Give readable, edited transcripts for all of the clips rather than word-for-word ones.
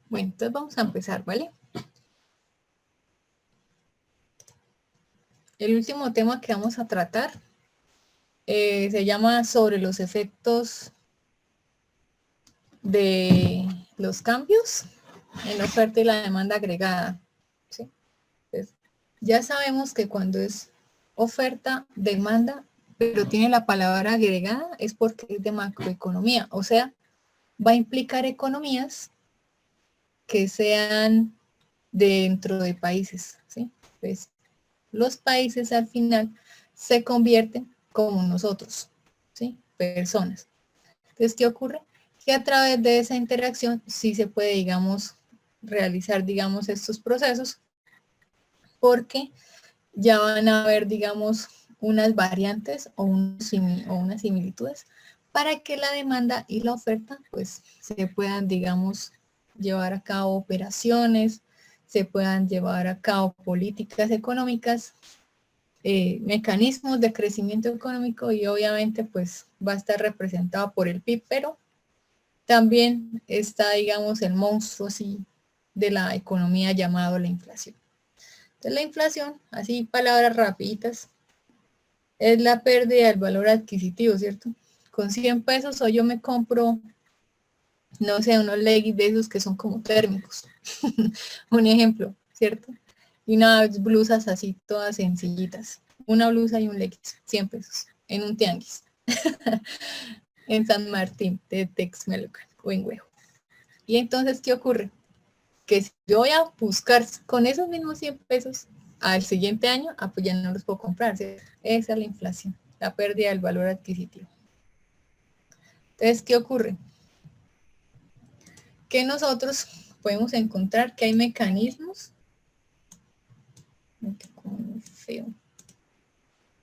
Bueno, entonces vamos a empezar, ¿vale? El último tema que vamos a tratar se llama sobre los efectos de los cambios en la oferta y la demanda agregada, ¿sí? Entonces, ya sabemos que cuando es oferta, demanda, pero tiene la palabra agregada, es porque es de macroeconomía, o sea, va a implicar economías que sean dentro de países, ¿sí? Pues los países al final se convierten como nosotros, ¿sí? Personas. Entonces, ¿qué ocurre? Que a través de esa interacción sí se puede, digamos, realizar, digamos, estos procesos porque ya van a haber, digamos, unas variantes o unas similitudes para que la demanda y la oferta, pues, se puedan, digamos, llevar a cabo operaciones, se puedan llevar a cabo políticas económicas, mecanismos de crecimiento económico y obviamente, pues, va a estar representado por el PIB, pero también está, digamos, el monstruo así de la economía llamado la inflación. Entonces, la inflación, así palabras rapiditas, es la pérdida del valor adquisitivo, ¿cierto? Con 100 pesos hoy yo me compro, no sé, unos leggings de esos que son como térmicos. Un ejemplo, ¿cierto? Y unas blusas así todas sencillitas. Una blusa y un leggings, 100 pesos, en un tianguis. En San Martín, de Texmelucan o en Huejo. Y entonces, ¿qué ocurre? Que si yo voy a buscar con esos mismos 100 pesos al siguiente año, pues ya no los puedo comprar, ¿cierto? Esa es la inflación, la pérdida del valor adquisitivo. Entonces, ¿qué ocurre? Que nosotros podemos encontrar que hay mecanismos,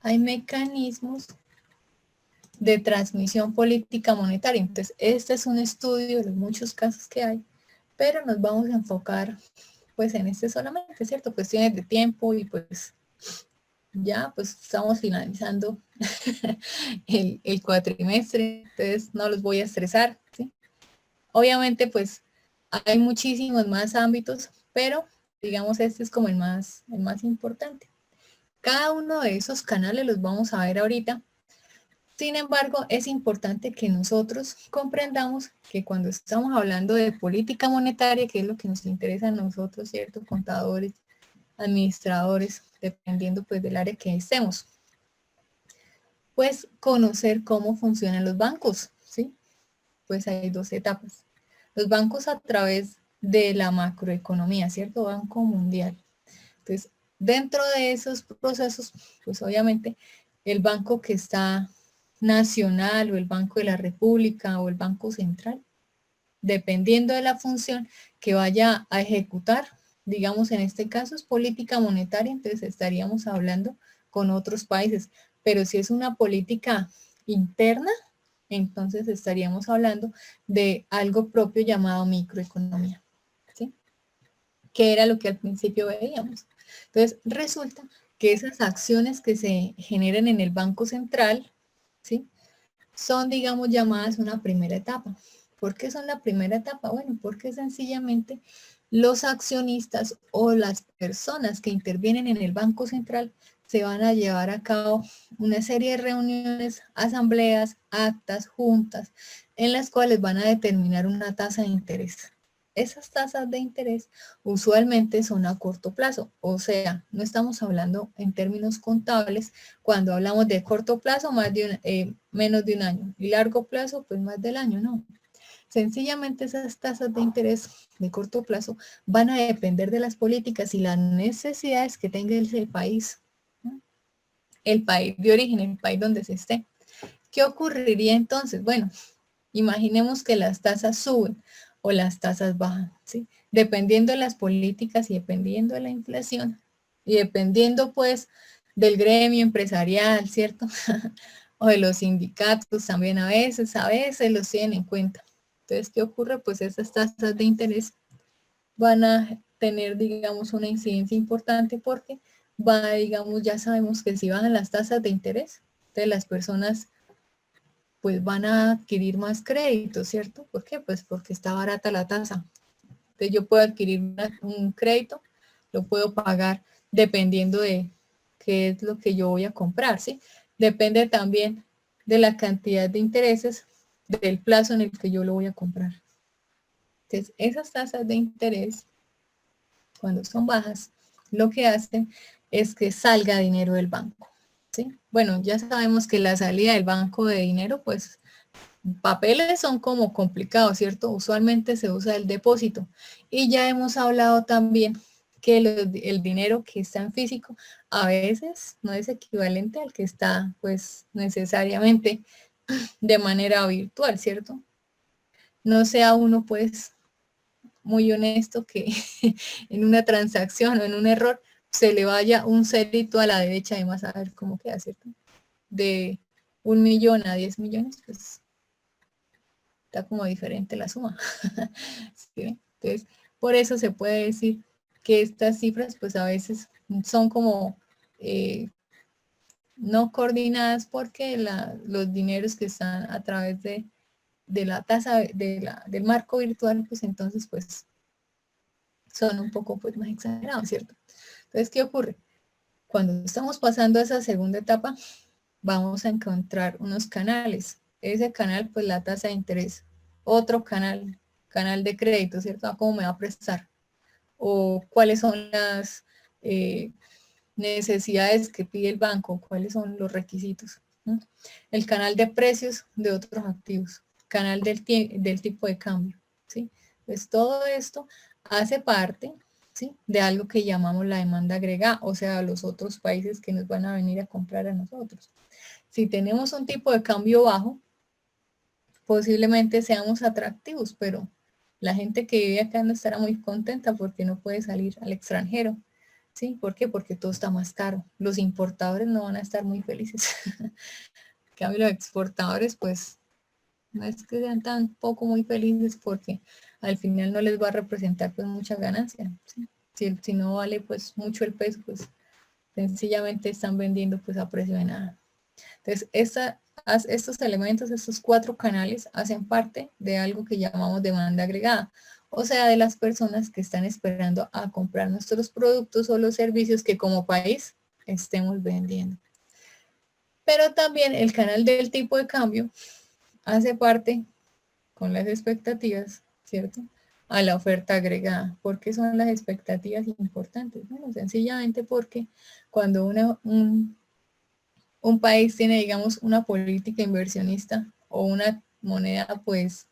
hay mecanismos de transmisión política monetaria. Entonces, este es un estudio de los muchos casos que hay, pero nos vamos a enfocar pues en este solamente, ¿cierto? Cuestiones de tiempo y pues ya pues estamos finalizando el cuatrimestre, entonces no los voy a estresar, ¿sí? Obviamente pues hay muchísimos más ámbitos, pero digamos este es como el más importante. Cada uno de esos canales los vamos a ver ahorita. Sin embargo, es importante que nosotros comprendamos que cuando estamos hablando de política monetaria, que es lo que nos interesa a nosotros, ¿cierto? Contadores, administradores, dependiendo pues del área que estemos, pues conocer cómo funcionan los bancos, ¿sí? Pues hay dos etapas. Los bancos a través de la macroeconomía, ¿cierto? Banco Mundial. Entonces, dentro de esos procesos, pues obviamente el banco que está nacional o el Banco de la República o el Banco Central, dependiendo de la función que vaya a ejecutar, digamos en este caso es política monetaria, entonces estaríamos hablando con otros países, pero si es una política interna, entonces estaríamos hablando de algo propio llamado microeconomía, ¿sí? Que era lo que al principio veíamos. Entonces, resulta que esas acciones que se generan en el Banco Central, ¿sí? Son, digamos, llamadas una primera etapa. ¿Por qué son la primera etapa? Bueno, porque sencillamente los accionistas o las personas que intervienen en el Banco Central se van a llevar a cabo una serie de reuniones, asambleas, actas, juntas, en las cuales van a determinar una tasa de interés. Esas tasas de interés usualmente son a corto plazo, o sea, no estamos hablando en términos contables. Cuando hablamos de corto plazo, menos de un año, y largo plazo, pues más del año, no. Sencillamente esas tasas de interés de corto plazo van a depender de las políticas y las necesidades que tenga el país, ¿no? El país de origen, el país donde se esté. ¿Qué ocurriría entonces? Bueno, imaginemos que las tasas suben o las tasas bajan, ¿sí? Dependiendo de las políticas y dependiendo de la inflación y dependiendo pues del gremio empresarial, ¿cierto? O de los sindicatos también a veces los tienen en cuenta. Entonces, ¿qué ocurre? Pues esas tasas de interés van a tener, digamos, una incidencia importante porque digamos, ya sabemos que si bajan las tasas de interés, entonces las personas pues van a adquirir más crédito, ¿cierto? ¿Por qué? Pues porque está barata la tasa. Entonces yo puedo adquirir un crédito, lo puedo pagar dependiendo de qué es lo que yo voy a comprar, ¿sí? Depende también de la cantidad de intereses del plazo en el que yo lo voy a comprar. Entonces, esas tasas de interés, cuando son bajas, lo que hacen es que salga dinero del banco, ¿sí? Bueno, ya sabemos que la salida del banco de dinero, pues, papeles son como complicados, ¿cierto? Usualmente se usa el depósito. Y ya hemos hablado también que el dinero que está en físico a veces no es equivalente al que está, pues, necesariamente de manera virtual, ¿cierto? No sea uno, pues, muy honesto que en una transacción o en un error se le vaya un cerito a la derecha y más a ver cómo queda, ¿cierto? De 1 millón a 10 millones, pues está como diferente la suma. ¿Sí? Entonces, por eso se puede decir que estas cifras, pues a veces son como no coordinadas porque los dineros que están a través de la tasa del marco virtual, pues entonces, pues son un poco pues más exagerados, ¿cierto? Entonces, ¿qué ocurre? Cuando estamos pasando a esa segunda etapa, vamos a encontrar unos canales. Ese canal, pues la tasa de interés. Otro canal, canal de crédito, ¿cierto? ¿Cómo me va a prestar? O cuáles son las necesidades que pide el banco, cuáles son los requisitos. ¿No? El canal de precios de otros activos, canal del tipo de cambio. ¿Sí? Pues todo esto hace parte, ¿sí? De algo que llamamos la demanda agregada, o sea, los otros países que nos van a venir a comprar a nosotros. Si tenemos un tipo de cambio bajo, posiblemente seamos atractivos, pero la gente que vive acá no estará muy contenta porque no puede salir al extranjero. ¿Sí? ¿Por qué? Porque todo está más caro. Los importadores no van a estar muy felices. En cambio, los exportadores, pues, no es que sean tan poco muy felices porque al final no les va a representar pues mucha ganancia. ¿Sí? Si no vale pues mucho el peso, pues sencillamente están vendiendo pues a precio de nada. Entonces, estos elementos, estos 4 canales hacen parte de algo que llamamos demanda agregada, o sea, de las personas que están esperando a comprar nuestros productos o los servicios que como país estemos vendiendo. Pero también el canal del tipo de cambio hace parte con las expectativas, ¿cierto? A la oferta agregada. ¿Por qué son las expectativas importantes? Bueno, sencillamente porque cuando un país tiene, digamos, una política inversionista o una moneda, pues,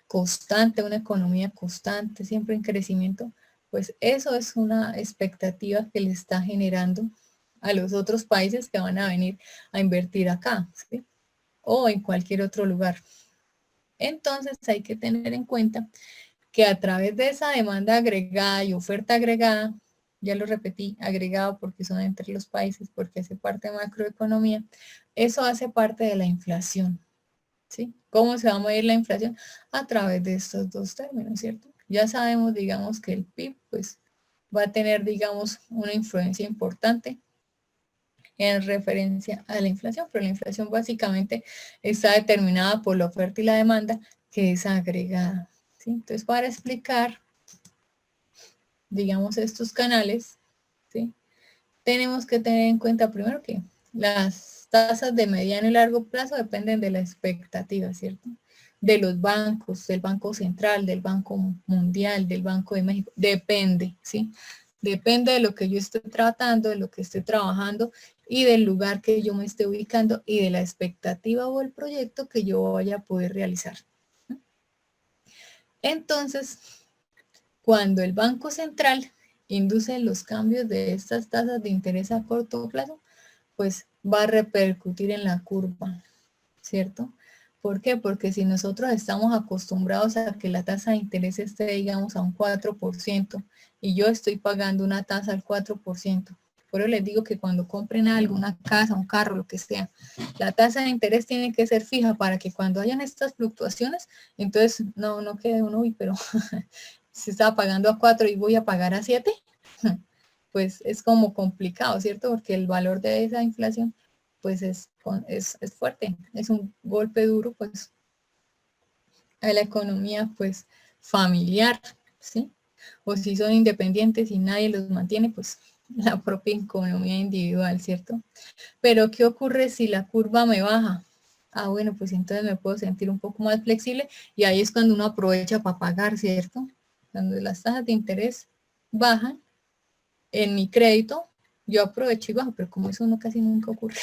constante, una economía constante, siempre en crecimiento, pues eso es una expectativa que le está generando a los otros países que van a venir a invertir acá, ¿sí? O en cualquier otro lugar. Entonces hay que tener en cuenta que a través de esa demanda agregada y oferta agregada, ya lo repetí, agregado porque son entre los países, porque hace parte de macroeconomía, eso hace parte de la inflación, ¿sí? ¿Cómo se va a medir la inflación? A través de estos dos términos, ¿cierto? Ya sabemos, digamos, que el PIB, pues, va a tener, digamos, una influencia importante en referencia a la inflación, pero la inflación básicamente está determinada por la oferta y la demanda, que es agregada, ¿sí? Entonces, para explicar, digamos, estos canales, ¿sí? Tenemos que tener en cuenta primero que las tasas de mediano y largo plazo dependen de la expectativa, ¿cierto? De los bancos, del Banco Central, del Banco Mundial, del Banco de México, depende, ¿sí? Depende de lo que yo esté tratando, de lo que esté trabajando y del lugar que yo me esté ubicando y de la expectativa o el proyecto que yo vaya a poder realizar. Entonces, cuando el Banco Central induce los cambios de estas tasas de interés a corto plazo, pues va a repercutir en la curva, ¿cierto? ¿Por qué? Porque si nosotros estamos acostumbrados a que la tasa de interés esté, digamos, a un 4% y yo estoy pagando una tasa al 4%, por eso les digo que cuando compren algo, una casa, un carro, lo que sea, la tasa de interés tiene que ser fija para que cuando hayan estas fluctuaciones, entonces no quede uno, uy, pero si estaba pagando a 4 y voy a pagar a 7, pues es como complicado, ¿cierto? Porque el valor de esa inflación, pues es fuerte, es un golpe duro, pues, a la economía, pues, familiar. ¿sí? O si son independientes y nadie los mantiene, pues la propia economía individual, ¿cierto? Pero ¿qué ocurre si la curva me baja? Ah, bueno, pues entonces me puedo sentir un poco más flexible y ahí es cuando uno aprovecha para pagar, ¿cierto? Cuando las tasas de interés bajan en mi crédito, yo aprovecho y bajo, pero como eso no casi nunca ocurre,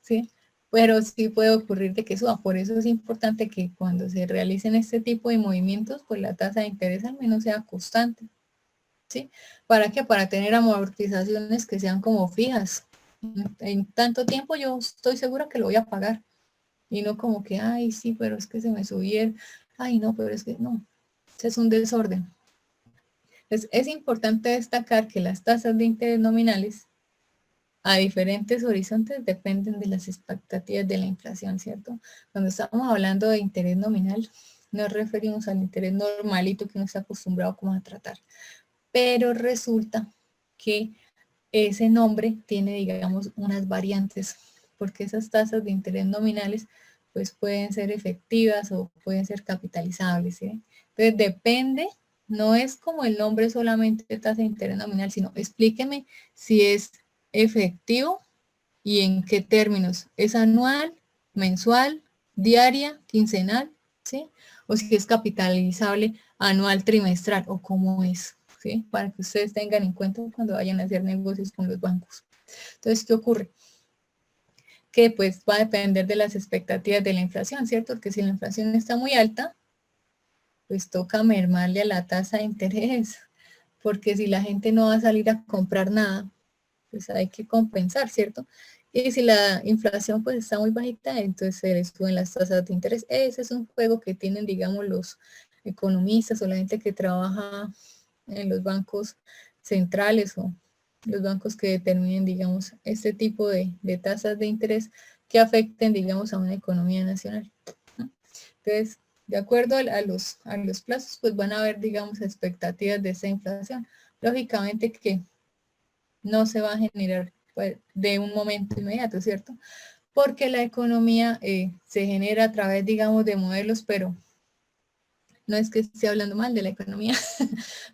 ¿sí? Pero sí puede ocurrir de que suba. Por eso es importante que cuando se realicen este tipo de movimientos, pues la tasa de interés al menos sea constante, ¿sí? ¿Para qué? Para tener amortizaciones que sean como fijas. En tanto tiempo yo estoy segura que lo voy a pagar. Y no como que, ay, sí, pero es que se me subieron. Ay, no, pero es que no. Ese es un desorden. Es importante destacar que las tasas de interés nominales a diferentes horizontes dependen de las expectativas de la inflación, ¿cierto? Cuando estamos hablando de interés nominal, nos referimos al interés normalito que uno está acostumbrado como a tratar. Pero resulta que ese nombre tiene, digamos, unas variantes, porque esas tasas de interés nominales pues pueden ser efectivas o pueden ser capitalizables, ¿sí? Entonces depende, no es como el nombre solamente de tasa de interés nominal, sino explíqueme si es efectivo y en qué términos. ¿Es anual, mensual, diaria, quincenal, ¿sí? O si es capitalizable anual, trimestral, o cómo es, ¿sí? Para que ustedes tengan en cuenta cuando vayan a hacer negocios con los bancos. Entonces, ¿qué ocurre? Que pues va a depender de las expectativas de la inflación, ¿cierto? Porque si la inflación está muy alta, pues toca mermarle a la tasa de interés, porque si la gente no va a salir a comprar nada, pues hay que compensar, ¿cierto? Y si la inflación pues está muy bajita, entonces se les suben las tasas de interés. Ese es un juego que tienen, digamos, los economistas o la gente que trabaja en los bancos centrales o los bancos que determinen, digamos, este tipo de tasas de interés que afecten, digamos, a una economía nacional. Entonces, de acuerdo a los plazos, pues van a haber, digamos, expectativas de esa inflación. Lógicamente que no se va a generar pues, de un momento inmediato, ¿cierto? Porque la economía se genera a través, digamos, de modelos, pero no es que esté hablando mal de la economía,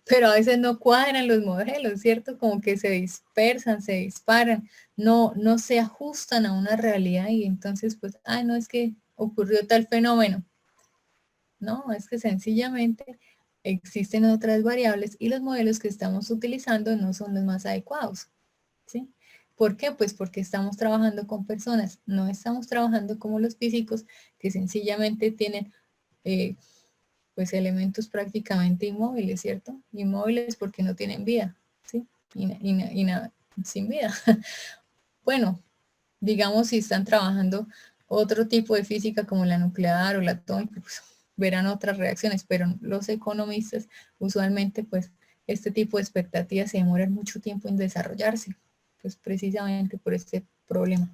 pero a veces no cuadran los modelos, ¿cierto? Como que se dispersan, se disparan, no se ajustan a una realidad y entonces, pues, no es que ocurrió tal fenómeno. No, es que sencillamente existen otras variables y los modelos que estamos utilizando no son los más adecuados. ¿Sí? ¿Por qué? Pues porque estamos trabajando con personas, no estamos trabajando como los físicos que sencillamente tienen pues elementos prácticamente inmóviles, ¿cierto? Inmóviles porque no tienen vida, ¿sí? Sin vida. Bueno, digamos si están trabajando otro tipo de física como la nuclear o la atómica, pues verán otras reacciones, pero los economistas usualmente pues este tipo de expectativas se demoran mucho tiempo en desarrollarse, pues precisamente por este problema.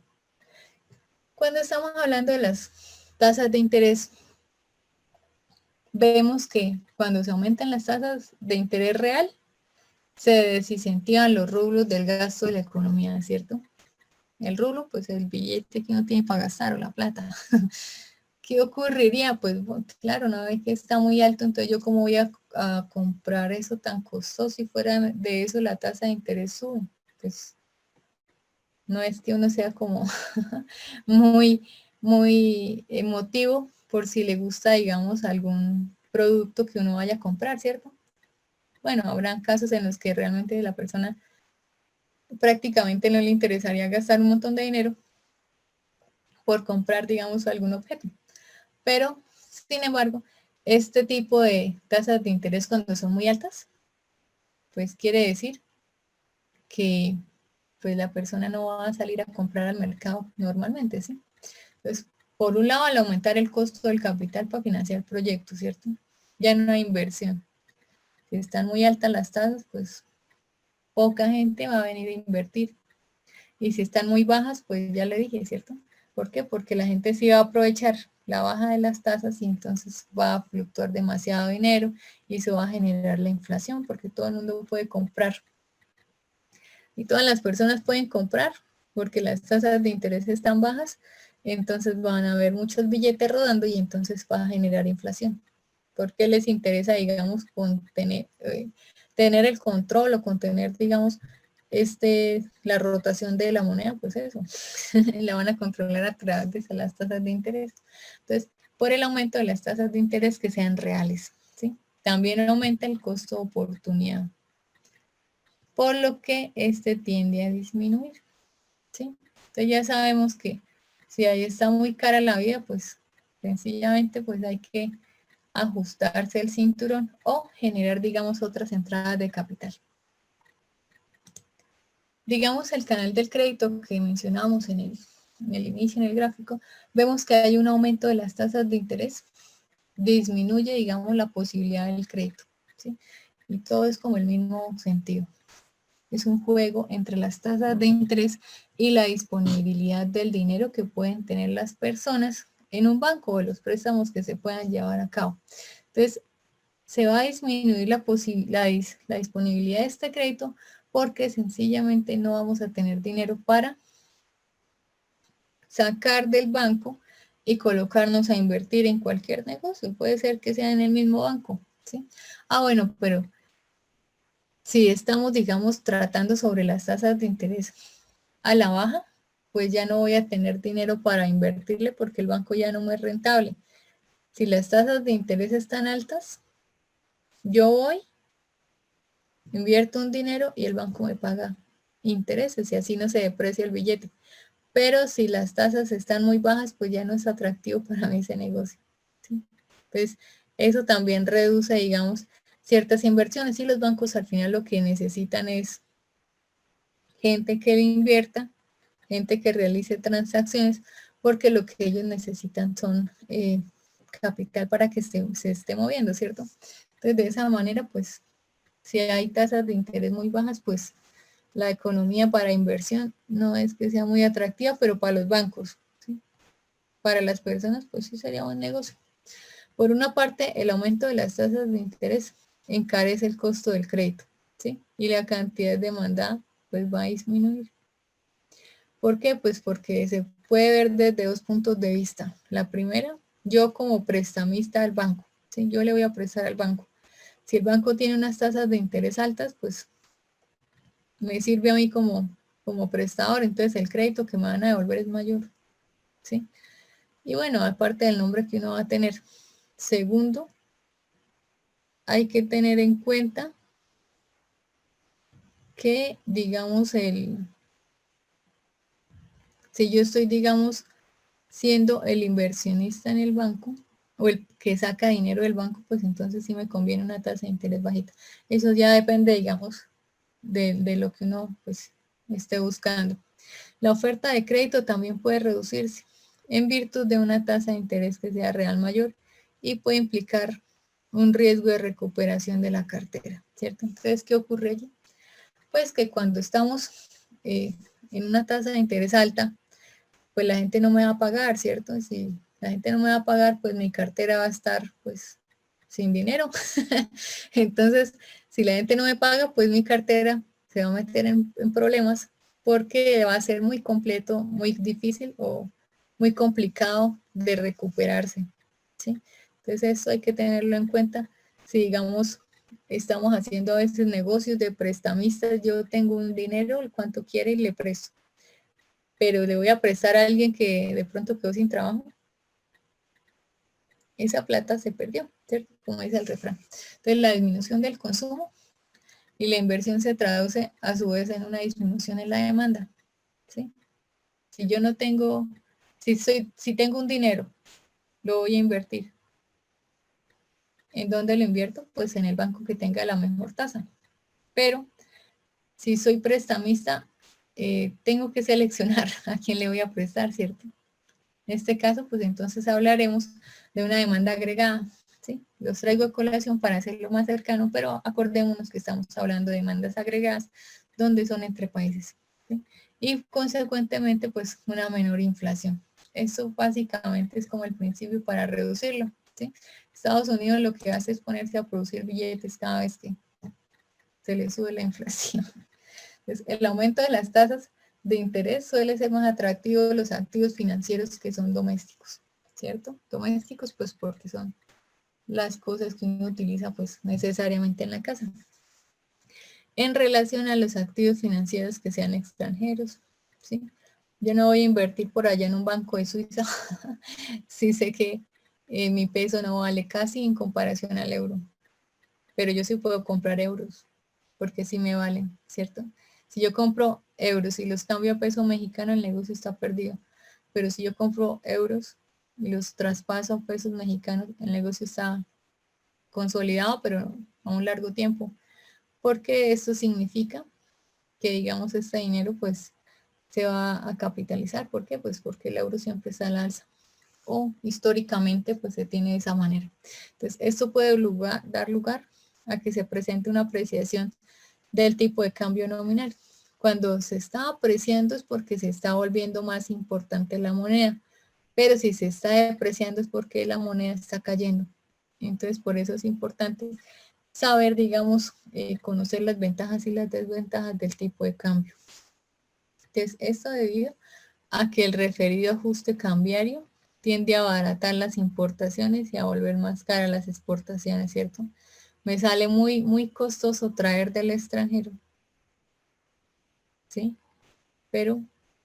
Cuando estamos hablando de las tasas de interés, vemos que cuando se aumentan las tasas de interés real, se desincentivan los rublos del gasto de la economía, ¿cierto? El rublo, pues el billete que uno tiene para gastar o la plata. ¿Qué ocurriría? Pues claro, una vez que está muy alto, entonces yo cómo voy a comprar eso tan costoso y fuera de eso la tasa de interés sube. Pues no es que uno sea como muy, muy emotivo por si le gusta, digamos, algún producto que uno vaya a comprar, ¿cierto? Bueno, habrán casos en los que realmente la persona prácticamente no le interesaría gastar un montón de dinero por comprar, digamos, algún objeto. Pero, sin embargo, este tipo de tasas de interés cuando son muy altas, pues quiere decir que pues la persona no va a salir a comprar al mercado normalmente, ¿sí? Entonces, por un lado, al aumentar el costo del capital para financiar proyectos, ¿cierto? Ya no hay inversión. Si están muy altas las tasas, pues poca gente va a venir a invertir. Y si están muy bajas, pues ya le dije, ¿cierto? ¿Por qué? Porque la gente sí va a aprovechar la baja de las tasas y entonces va a fluctuar demasiado dinero y se va a generar la inflación porque todo el mundo puede comprar. Y todas las personas pueden comprar porque las tasas de interés están bajas, entonces van a haber muchos billetes rodando y entonces va a generar inflación. porque les interesa, digamos, tener el control o contener, digamos, la rotación de la moneda, pues eso, la van a controlar a través de las tasas de interés. Entonces, por el aumento de las tasas de interés que sean reales, ¿sí? También aumenta el costo de oportunidad, por lo que tiende a disminuir, ¿sí? Entonces ya sabemos que si ahí está muy cara la vida, pues sencillamente pues hay que ajustarse el cinturón o generar, digamos, otras entradas de capital. Digamos, el canal del crédito que mencionamos en el inicio, en el gráfico, vemos que hay un aumento de las tasas de interés, disminuye, digamos, la posibilidad del crédito, ¿sí? Y todo es como el mismo sentido. Es un juego entre las tasas de interés y la disponibilidad del dinero que pueden tener las personas en un banco o los préstamos que se puedan llevar a cabo. Entonces, se va a disminuir la disponibilidad de este crédito porque sencillamente no vamos a tener dinero para sacar del banco y colocarnos a invertir en cualquier negocio. Puede ser que sea en el mismo banco, ¿sí? Ah, bueno, pero si estamos, digamos, tratando sobre las tasas de interés a la baja, pues ya no voy a tener dinero para invertirle porque el banco ya no me es rentable. Si las tasas de interés están altas, yo voy, invierto un dinero y el banco me paga intereses y así no se deprecia el billete. Pero si las tasas están muy bajas, pues ya no es atractivo para mí ese negocio, ¿sí? Entonces, eso también reduce, digamos, ciertas inversiones y los bancos al final lo que necesitan es gente que invierta, gente que realice transacciones, porque lo que ellos necesitan son capital para que se esté moviendo, ¿cierto? Entonces, de esa manera, pues, si hay tasas de interés muy bajas, pues la economía para inversión no es que sea muy atractiva, pero para los bancos, ¿sí? Para las personas, pues sí sería buen negocio. Por una parte, el aumento de las tasas de interés encarece el costo del crédito, ¿sí? Y la cantidad demandada, pues va a disminuir. ¿Por qué? Pues porque se puede ver desde dos puntos de vista. La primera, yo como prestamista al banco, ¿sí? Yo le voy a prestar al banco. Si el banco tiene unas tasas de interés altas, pues me sirve a mí como prestador, entonces el crédito que me van a devolver es mayor, ¿sí? Y bueno, aparte del nombre que uno va a tener. Segundo, hay que tener en cuenta que, digamos, si yo estoy, digamos, siendo el inversionista en el banco, o el que saca dinero del banco, pues entonces sí me conviene una tasa de interés bajita. Eso ya depende, digamos, de lo que uno, pues, esté buscando. La oferta de crédito también puede reducirse en virtud de una tasa de interés que sea real mayor y puede implicar un riesgo de recuperación de la cartera, ¿cierto? Entonces, ¿qué ocurre allí? Pues que cuando estamos en una tasa de interés alta, pues la gente no me va a pagar, ¿cierto? Si la gente no me va a pagar, pues mi cartera va a estar, pues, sin dinero. Entonces, si la gente no me paga, pues mi cartera se va a meter en problemas porque va a ser muy completo, muy difícil o muy complicado de recuperarse, ¿sí? Entonces, eso hay que tenerlo en cuenta. Si, digamos, estamos haciendo a veces negocios de prestamistas, yo tengo un dinero, el cuanto quiere y le presto, pero le voy a prestar a alguien que de pronto quedó sin trabajo, esa plata se perdió, ¿cierto? Como dice el refrán. Entonces, la disminución del consumo y la inversión se traduce a su vez en una disminución en la demanda, ¿sí? Si yo no tengo, si tengo un dinero, lo voy a invertir. ¿En dónde lo invierto? Pues en el banco que tenga la mejor tasa. Pero si soy prestamista, tengo que seleccionar a quién le voy a prestar, ¿cierto? En este caso, pues entonces hablaremos de una demanda agregada, ¿sí? Los traigo a colación para hacerlo más cercano, pero acordémonos que estamos hablando de demandas agregadas, donde son entre países, ¿sí? Y consecuentemente, pues una menor inflación. Eso básicamente es como el principio para reducirlo, ¿sí? Estados Unidos lo que hace es ponerse a producir billetes cada vez que se le sube la inflación. Entonces, el aumento de las tasas de interés suele ser más atractivo de los activos financieros que son domésticos, ¿cierto? Domésticos, pues porque son las cosas que uno utiliza pues necesariamente en la casa. En relación a los activos financieros que sean extranjeros, ¿sí? Yo no voy a invertir por allá en un banco de Suiza si sé que mi peso no vale casi en comparación al euro, pero yo sí puedo comprar euros, porque sí me valen, ¿cierto? Si yo compro euros y los cambio a peso mexicano, el negocio está perdido. Pero si yo compro euros y los traspaso a pesos mexicanos, el negocio está consolidado, pero a un largo tiempo. Porque esto significa que, digamos, este dinero pues se va a capitalizar. ¿Por qué? Pues porque el euro siempre está al alza. O históricamente pues se tiene de esa manera. Entonces, esto puede dar lugar a que se presente una apreciación del tipo de cambio nominal. Cuando se está apreciando es porque se está volviendo más importante la moneda, pero si se está depreciando es porque la moneda está cayendo. Entonces, por eso es importante saber, digamos, conocer las ventajas y las desventajas del tipo de cambio. Entonces, esto debido a que el referido ajuste cambiario tiende a abaratar las importaciones y a volver más caras las exportaciones, ¿cierto? Me sale muy costoso traer del extranjero, ¿sí? Pero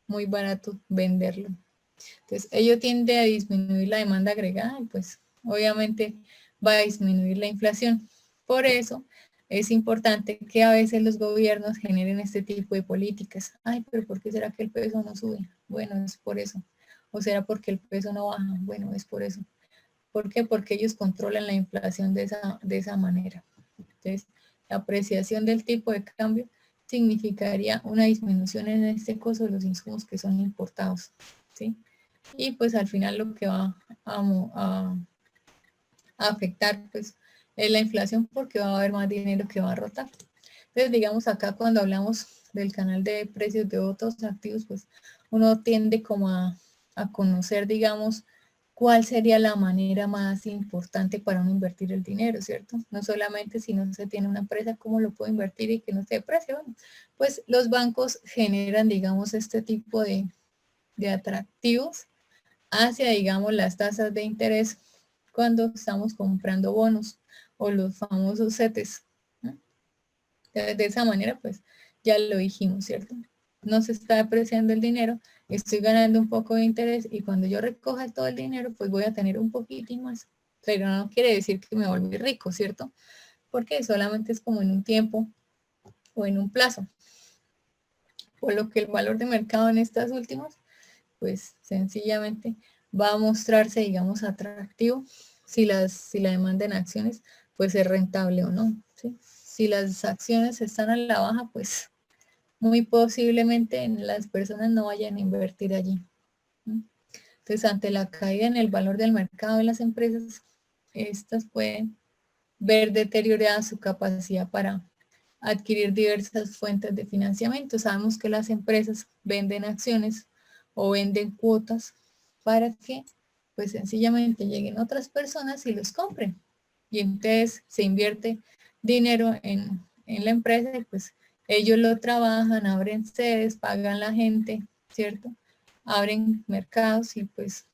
muy barato venderlo. Entonces, ello tiende a disminuir la demanda agregada y pues obviamente va a disminuir la inflación. Por eso es importante que a veces los gobiernos generen este tipo de políticas. Ay, pero ¿por qué será que el peso no sube? Bueno, es por eso. ¿O será porque el peso no baja? Bueno, es por eso. ¿Por qué? Porque ellos controlan la inflación de esa manera. Entonces, la apreciación del tipo de cambio significaría una disminución en este costo de los insumos que son importados, ¿sí? Y pues al final lo que va a afectar pues es la inflación porque va a haber más dinero que va a rotar. Entonces, digamos acá cuando hablamos del canal de precios de otros activos, pues uno tiende como a conocer, digamos, cuál sería la manera más importante para uno invertir el dinero, ¿cierto? No solamente si no se tiene una empresa, ¿cómo lo puedo invertir y que no se deprecie? Bueno, pues los bancos generan, digamos, este tipo de atractivos hacia, digamos, las tasas de interés cuando estamos comprando bonos o los famosos CETES, ¿no? De esa manera, pues ya lo dijimos, ¿cierto? No se está apreciando el dinero, estoy ganando un poco de interés y cuando yo recoja todo el dinero, pues voy a tener un poquitín más. Pero no quiere decir que me volví rico, ¿cierto? Porque solamente es como en un tiempo o en un plazo. Por lo que el valor de mercado en estas últimas, pues sencillamente va a mostrarse, digamos, atractivo si la demanda en acciones, pues es rentable o no, ¿sí? Si las acciones están a la baja, pues muy posiblemente las personas no vayan a invertir allí. ¿Sí? Entonces, ante la caída en el valor del mercado de las empresas, estas pueden ver deteriorada su capacidad para adquirir diversas fuentes de financiamiento. Sabemos que las empresas venden acciones o venden cuotas para que pues sencillamente lleguen otras personas y los compren. Y entonces se invierte dinero en la empresa y pues ellos lo trabajan, abren sedes, pagan la gente, ¿cierto? Abren mercados y pues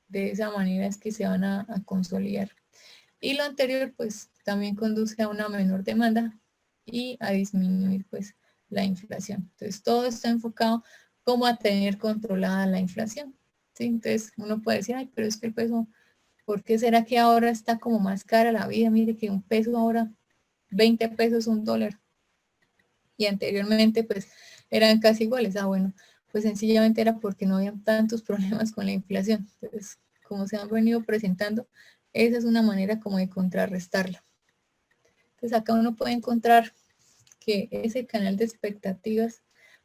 de esa manera es que se van a consolidar. Y lo anterior pues también conduce a una menor demanda y a disminuir pues la inflación. Entonces todo está enfocado como a tener controlada la inflación. ¿Sí? Entonces uno puede decir, ay, pero es que el peso, ¿por qué será que ahora está como más cara la vida? Mire que un peso ahora, 20 pesos un dólar. Y anteriormente pues eran casi iguales. Ah, bueno, pues sencillamente era porque no había tantos problemas con la inflación. Entonces, como se han venido presentando, esa es una manera como de contrarrestarla. Entonces acá uno puede encontrar que ese canal de expectativas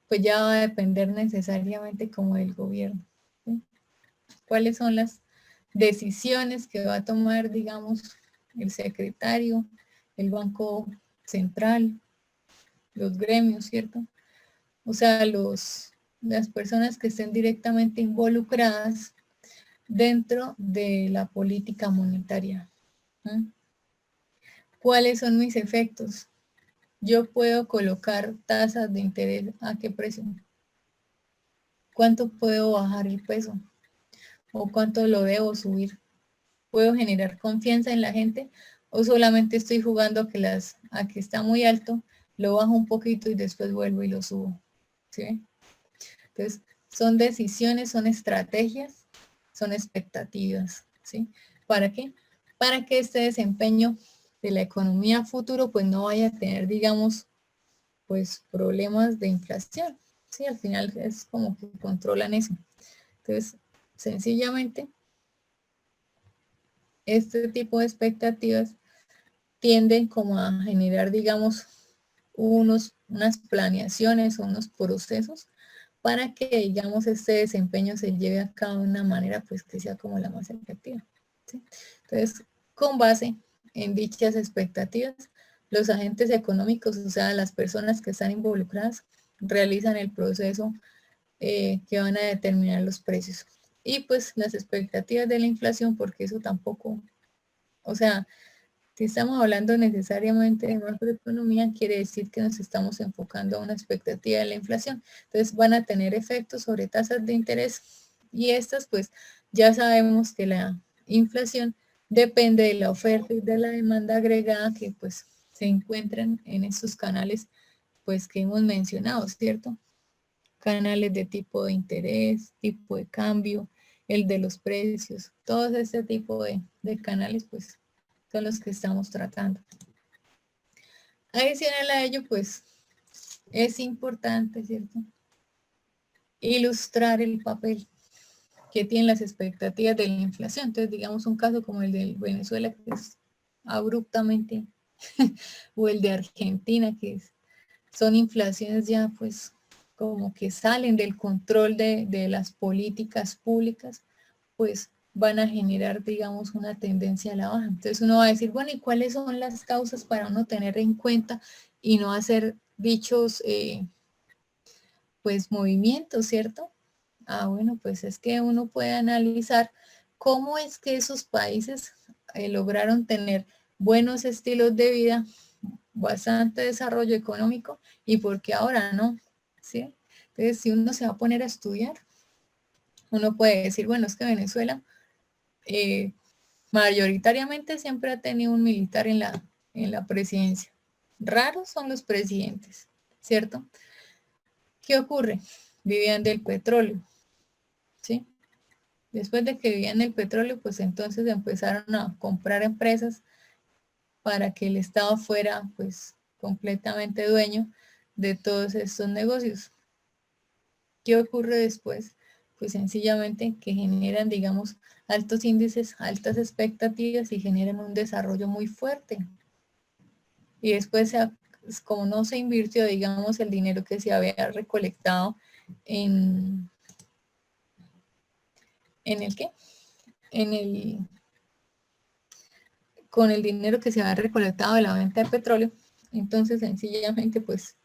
pues ya va a depender necesariamente como del gobierno. ¿Sí? ¿Cuáles son las decisiones que va a tomar, digamos, el secretario, el Banco Central, los gremios, ¿cierto? O sea, las personas que estén directamente involucradas dentro de la política monetaria. ¿Sí? ¿Cuáles son mis efectos? Yo puedo colocar tasas de interés a qué precio. ¿Cuánto puedo bajar el peso? ¿O cuánto lo debo subir? ¿Puedo generar confianza en la gente o solamente estoy jugando a que está muy alto, lo bajo un poquito y después vuelvo y lo subo? ¿Sí? Entonces, son decisiones, son estrategias, son expectativas, ¿sí? ¿Para qué? Para que este desempeño de la economía futuro pues no vaya a tener, digamos, pues problemas de inflación, ¿sí? Al final es como que controlan eso. Entonces, sencillamente, este tipo de expectativas tienden como a generar, digamos, unas planeaciones o unos procesos para que, digamos, este desempeño se lleve a cabo de una manera, pues, que sea como la más efectiva, ¿sí? Entonces, con base en dichas expectativas, los agentes económicos, o sea, las personas que están involucradas, realizan el proceso que van a determinar los precios. Y pues las expectativas de la inflación, porque eso tampoco, o sea, si estamos hablando necesariamente de macroeconomía, quiere decir que nos estamos enfocando a una expectativa de la inflación. Entonces van a tener efectos sobre tasas de interés y estas pues ya sabemos que la inflación depende de la oferta y de la demanda agregada que pues se encuentran en estos canales pues que hemos mencionado, ¿cierto? Canales de tipo de interés, tipo de cambio, el de los precios, todo este tipo de canales pues son los que estamos tratando. Adicional a ello, pues, es importante, ¿cierto? Ilustrar el papel que tienen las expectativas de la inflación. Entonces, digamos un caso como el de Venezuela, que es abruptamente, o el de Argentina, son inflaciones ya, pues, como que salen del control de las políticas públicas, pues van a generar, digamos, una tendencia a la baja. Entonces uno va a decir, bueno, ¿y cuáles son las causas para uno tener en cuenta y no hacer dichos, pues, movimientos, ¿cierto? Ah, bueno, pues es que uno puede analizar cómo es que esos países lograron tener buenos estilos de vida, bastante desarrollo económico y por qué ahora no, ¿sí? Entonces, si uno se va a poner a estudiar, uno puede decir, bueno, es que Venezuela eh, mayoritariamente siempre ha tenido un militar en la presidencia. Raros son los presidentes, ¿cierto? ¿Qué ocurre? Vivían del petróleo, ¿sí? Después de que vivían del petróleo, pues entonces empezaron a comprar empresas para que el Estado fuera, pues, completamente dueño de todos estos negocios. ¿Qué ocurre después? Pues sencillamente que generan, digamos, altos índices, altas expectativas y generan un desarrollo muy fuerte. Y después, como no se invirtió, digamos, el dinero que se había recolectado en, ¿en el qué? En el, con el dinero que se había recolectado de la venta de petróleo, entonces sencillamente, pues,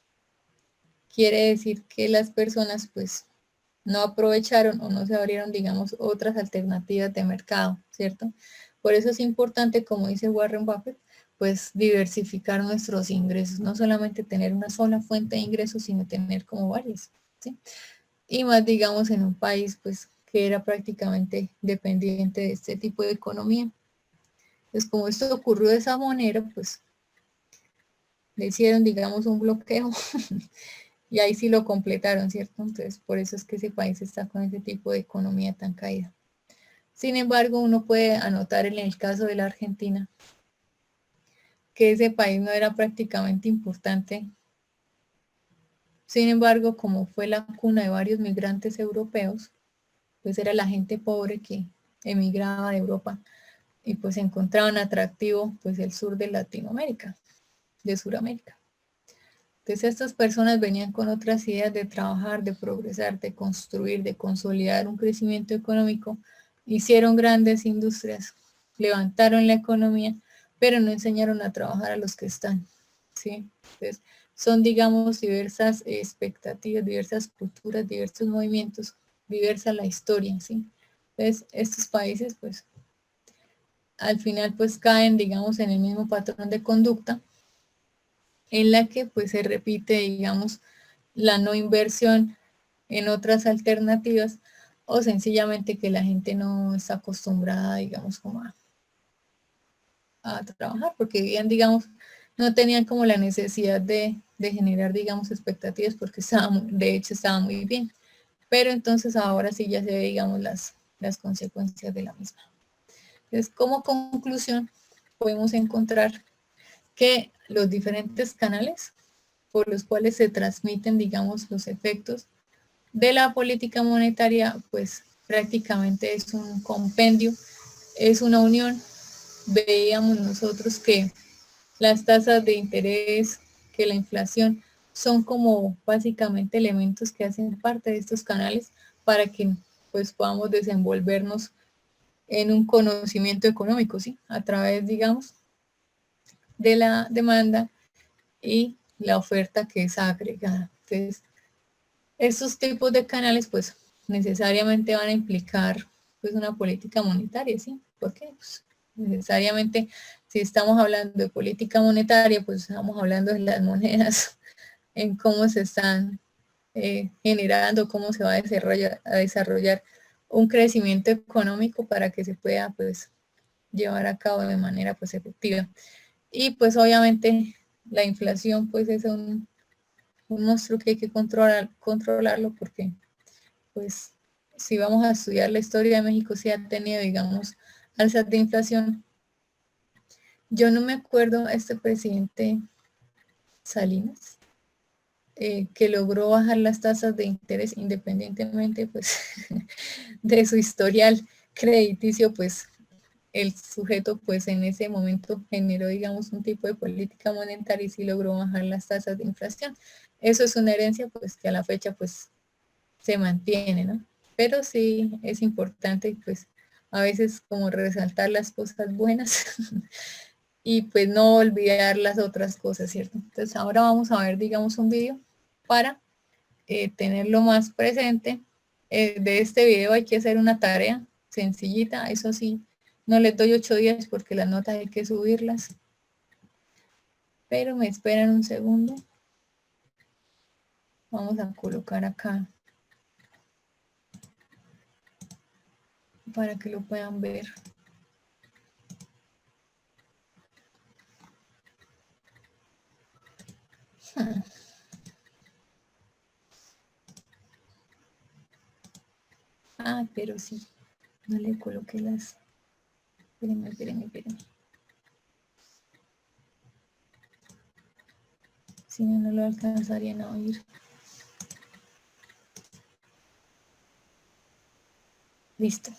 quiere decir que las personas, pues, no aprovecharon o no se abrieron, digamos, otras alternativas de mercado, ¿cierto? Por eso es importante, como dice Warren Buffett, pues diversificar nuestros ingresos, no solamente tener una sola fuente de ingresos, sino tener como varias, ¿sí? Y más, digamos, en un país, pues, que era prácticamente dependiente de este tipo de economía. Pues como esto ocurrió de esa manera, pues, le hicieron, digamos, un bloqueo y ahí sí lo completaron, ¿cierto? Entonces, por eso es que ese país está con ese tipo de economía tan caída. Sin embargo, uno puede anotar en el caso de la Argentina que ese país no era prácticamente importante. Sin embargo, como fue la cuna de varios migrantes europeos, pues era la gente pobre que emigraba de Europa y pues encontraban atractivo pues el sur de Latinoamérica, de Sudamérica. Entonces estas personas venían con otras ideas de trabajar, de progresar, de construir, de consolidar un crecimiento económico, hicieron grandes industrias, levantaron la economía, pero no enseñaron a trabajar a los que están, ¿sí? Entonces son, digamos, diversas expectativas, diversas culturas, diversos movimientos, diversa la historia, ¿sí? Entonces estos países, pues, al final, pues caen, digamos, en el mismo patrón de conducta en la que pues se repite, digamos, la no inversión en otras alternativas o sencillamente que la gente no está acostumbrada, digamos, como a trabajar, porque vivían, digamos, no tenían como la necesidad de generar, digamos, expectativas, porque de hecho estaba muy bien. Pero entonces ahora sí ya se ve, digamos, las consecuencias de la misma. Entonces, como conclusión, podemos encontrar que los diferentes canales por los cuales se transmiten, digamos, los efectos de la política monetaria, pues prácticamente es un compendio, es una unión. Veíamos nosotros que las tasas de interés, que la inflación, son como básicamente elementos que hacen parte de estos canales para que pues podamos desenvolvernos en un conocimiento económico, ¿sí? A través, digamos, de la demanda y la oferta que es agregada. Entonces, estos tipos de canales, pues, necesariamente van a implicar, pues, una política monetaria, ¿sí? ¿Por qué? Pues, necesariamente, si estamos hablando de política monetaria, pues estamos hablando de las monedas, en cómo se están generando, cómo se va a desarrollar un crecimiento económico para que se pueda, pues, llevar a cabo de manera, pues, efectiva. Y, pues, obviamente, la inflación, pues, es un monstruo que hay que controlarlo porque, pues, si vamos a estudiar la historia de México, sí ha tenido, digamos, alzas de inflación. Yo no me acuerdo a este presidente Salinas, que logró bajar las tasas de interés independientemente, pues, de su historial crediticio, pues, el sujeto, pues, en ese momento generó, digamos, un tipo de política monetaria y sí logró bajar las tasas de inflación. Eso es una herencia, pues, que a la fecha, pues, se mantiene, ¿no? Pero sí es importante, pues, a veces como resaltar las cosas buenas y pues no olvidar las otras cosas, ¿cierto? Entonces ahora vamos a ver, digamos, un video para tenerlo más presente. De este video hay que hacer una tarea sencillita, eso sí, no les doy 8 días porque las notas hay que subirlas. Pero me esperan un segundo. Vamos a colocar acá para que lo puedan ver. Ah, pero sí, no le coloqué las... Espérenme. Si no, no lo alcanzarían a oír. Listo.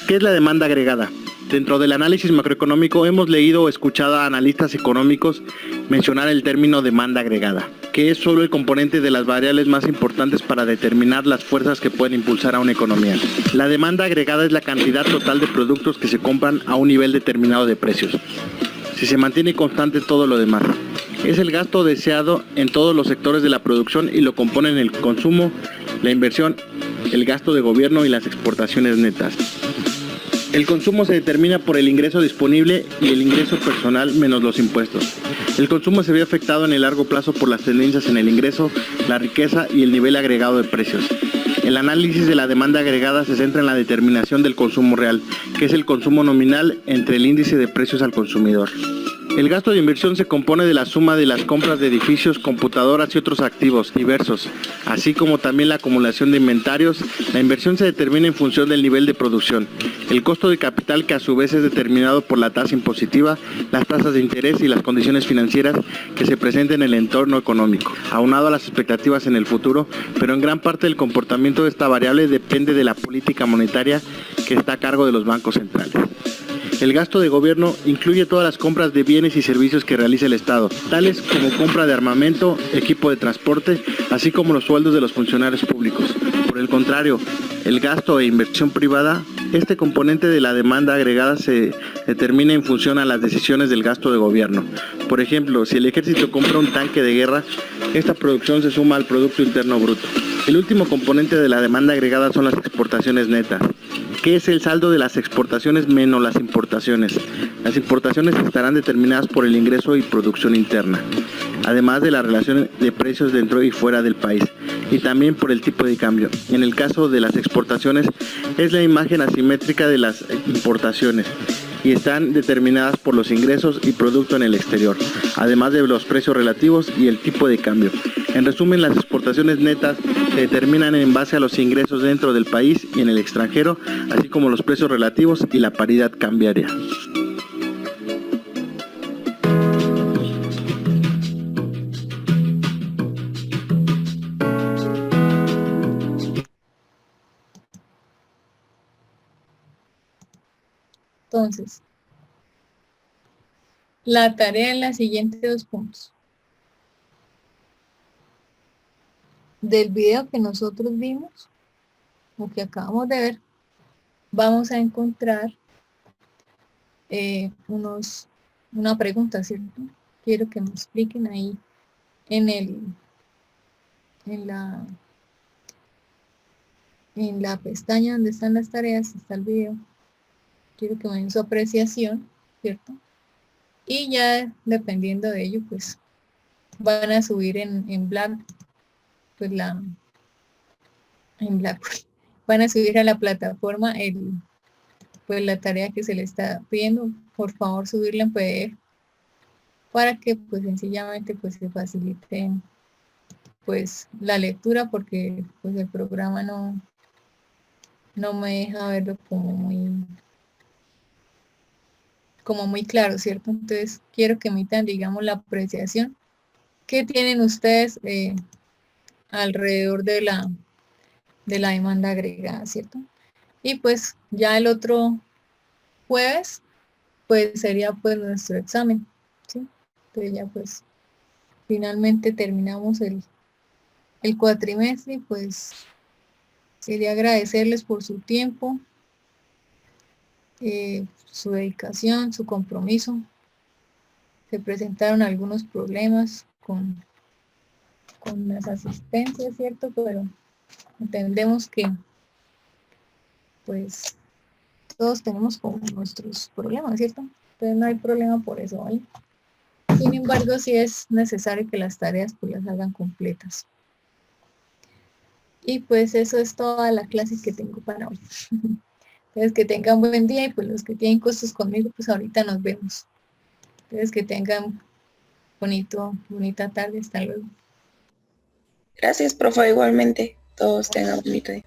¿Qué es la demanda agregada? Dentro del análisis macroeconómico hemos leído o escuchado a analistas económicos mencionar el término demanda agregada, que es solo el componente de las variables más importantes para determinar las fuerzas que pueden impulsar a una economía. La demanda agregada es la cantidad total de productos que se compran a un nivel determinado de precios, si se mantiene constante todo lo demás. Es el gasto deseado en todos los sectores de la producción y lo componen el consumo, la inversión, el gasto de gobierno y las exportaciones netas. El consumo se determina por el ingreso disponible y el ingreso personal menos los impuestos. El consumo se ve afectado en el largo plazo por las tendencias en el ingreso, la riqueza y el nivel agregado de precios. El análisis de la demanda agregada se centra en la determinación del consumo real, que es el consumo nominal entre el índice de precios al consumidor. El gasto de inversión se compone de la suma de las compras de edificios, computadoras y otros activos diversos, así como también la acumulación de inventarios. La inversión se determina en función del nivel de producción, el costo de capital, que a su vez es determinado por la tasa impositiva, las tasas de interés y las condiciones financieras que se presentan en el entorno económico, aunado a las expectativas en el futuro, pero en gran parte el comportamiento de esta variable depende de la política monetaria que está a cargo de los bancos centrales. El gasto de gobierno incluye todas las compras de bienes y servicios que realiza el Estado, tales como compra de armamento, equipo de transporte, así como los sueldos de los funcionarios públicos. Por el contrario, el gasto e inversión privada, este componente de la demanda agregada se determina en función a las decisiones del gasto de gobierno. Por ejemplo, si el ejército compra un tanque de guerra, esta producción se suma al Producto Interno Bruto. El último componente de la demanda agregada son las exportaciones netas, que es el saldo de las exportaciones menos las importaciones. Las importaciones estarán determinadas por el ingreso y producción interna. además de la relación de precios dentro y fuera del país, y también por el tipo de cambio. En el caso de las exportaciones, es la imagen asimétrica de las importaciones, y están determinadas por los ingresos y producto en el exterior, además de los precios relativos y el tipo de cambio. En resumen, las exportaciones netas se determinan en base a los ingresos dentro del país y en el extranjero, así como los precios relativos y la paridad cambiaria. Entonces, la tarea en los siguientes 2 puntos. Del video que nosotros vimos, o que acabamos de ver, vamos a encontrar una pregunta, ¿cierto? Quiero que me expliquen ahí en la pestaña donde están las tareas, está el video. Quiero que me den su apreciación, ¿cierto? Y ya dependiendo de ello, pues van a subir en Blackboard, pues van a subir a la plataforma pues la tarea que se le está pidiendo. Por favor, subirla en PDF para que pues sencillamente pues se facilite pues la lectura, porque pues el programa no me deja verlo como muy claro, ¿cierto? Entonces quiero que emitan, digamos, la apreciación que tienen ustedes alrededor de la demanda agregada, ¿cierto? Y pues ya el otro jueves pues sería pues nuestro examen, ¿sí? Entonces ya pues finalmente terminamos el cuatrimestre, y pues quería agradecerles por su tiempo, su dedicación, su compromiso. Se presentaron algunos problemas con las asistencias, ¿cierto? Pero entendemos que pues todos tenemos como nuestros problemas, ¿cierto? Entonces no hay problema por eso, ¿vale? Sin embargo, sí es necesario que las tareas pues las hagan completas. Y pues eso es toda la clase que tengo para hoy. Entonces que tengan buen día, y pues los que tienen cosas conmigo, pues ahorita nos vemos. Entonces que tengan bonita tarde. Hasta luego. Gracias, profe, igualmente. Todos tengan bonito día.